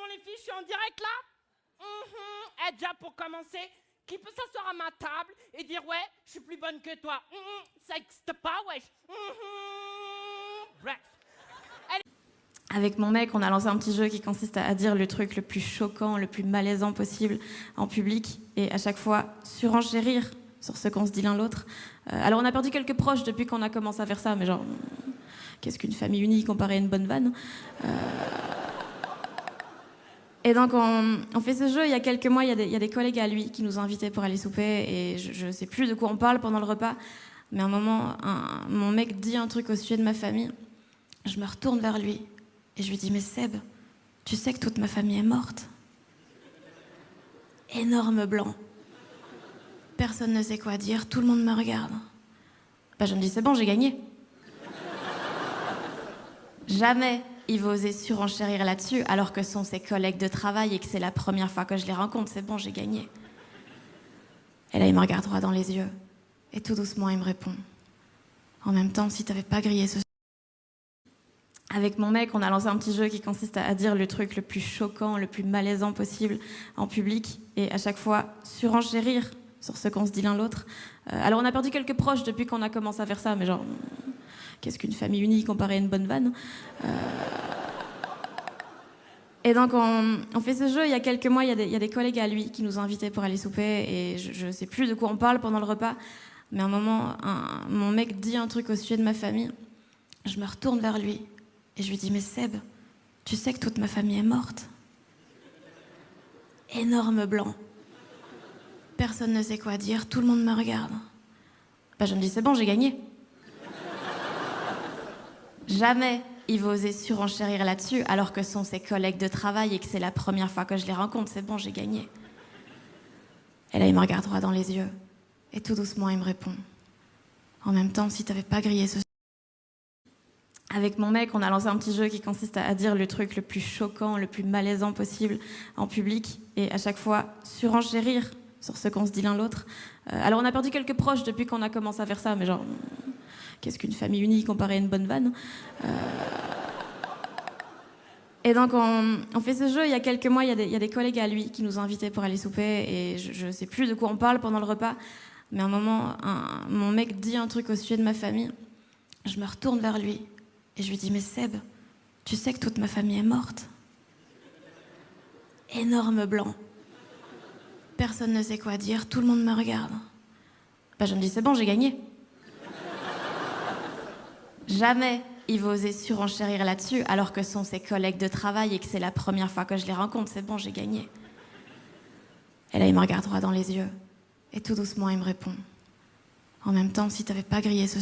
bon les filles, je suis en direct là. Eh, déjà pour commencer, qui peut s'asseoir à ma table et dire ouais, je suis plus bonne que toi. Ça n'existe pas, wesh. Bref. Avec mon mec, on a lancé un petit jeu qui consiste à dire le truc le plus choquant, le plus malaisant possible en public et à chaque fois surenchérir sur ce qu'on se dit l'un l'autre. Alors on a perdu quelques proches depuis qu'on a commencé à faire ça, mais genre, qu'est-ce qu'une famille unie comparée à une bonne vanne. Et donc on fait ce jeu, il y a quelques mois, il y a des collègues à lui qui nous ont invités pour aller souper et je ne sais plus de quoi on parle pendant le repas, mais à un moment, mon mec dit un truc au sujet de ma famille. Je me retourne vers lui et je lui dis « Mais Seb, tu sais que toute ma famille est morte ?» Énorme blanc. Personne ne sait quoi dire, tout le monde me regarde. Bah, je me dis « C'est bon, j'ai gagné. » Jamais il va oser surenchérir là-dessus alors que ce sont ses collègues de travail et que c'est la première fois que je les rencontre. C'est bon, j'ai gagné. Et là, il me regarde droit dans les yeux et tout doucement, il me répond « En même temps, si t'avais pas grillé ce... » Avec mon mec, on a lancé un petit jeu qui consiste à dire le truc le plus choquant, le plus malaisant possible en public et à chaque fois surenchérir sur ce qu'on se dit l'un l'autre. Alors on a perdu quelques proches depuis qu'on a commencé à faire ça, mais genre, qu'est-ce qu'une famille unie comparée à une bonne vanne. Et donc on fait ce jeu, il y a quelques mois, il y a des collègues à lui qui nous ont invités pour aller souper et je ne sais plus de quoi on parle pendant le repas, mais à un moment, mon mec dit un truc au sujet de ma famille. Je me retourne vers lui et je lui dis « Mais Seb, tu sais que toute ma famille est morte ?» Énorme blanc. Personne ne sait quoi dire, tout le monde me regarde. Bah, je me dis « C'est bon, j'ai gagné. » Jamais il va oser surenchérir là-dessus alors que ce sont ses collègues de travail et que c'est la première fois que je les rencontre. C'est bon, j'ai gagné. Et là, il me regarde droit dans les yeux et tout doucement, il me répond « En même temps, si t'avais pas grillé ce... » Avec mon mec, on a lancé un petit jeu qui consiste à dire le truc le plus choquant, le plus malaisant possible en public et à chaque fois surenchérir sur ce qu'on se dit l'un l'autre. Alors on a perdu quelques proches depuis qu'on a commencé à faire ça, mais genre, qu'est-ce qu'une famille unie comparée à une bonne vanne. Et donc on fait ce jeu, il y a quelques mois, il y a des collègues à lui qui nous ont invités pour aller souper et je ne sais plus de quoi on parle pendant le repas, mais à un moment, mon mec dit un truc au sujet de ma famille. Je me retourne vers lui et je lui dis « Mais Seb, tu sais que toute ma famille est morte ?» Énorme blanc. Personne ne sait quoi dire, tout le monde me regarde. Bah, je me dis « C'est bon, j'ai gagné. » Jamais il va oser surenchérir là-dessus alors que ce sont ses collègues de travail et que c'est la première fois que je les rencontre. C'est bon, j'ai gagné. Et là, il me regarde droit dans les yeux et tout doucement, il me répond « En même temps, si t'avais pas grillé ce... »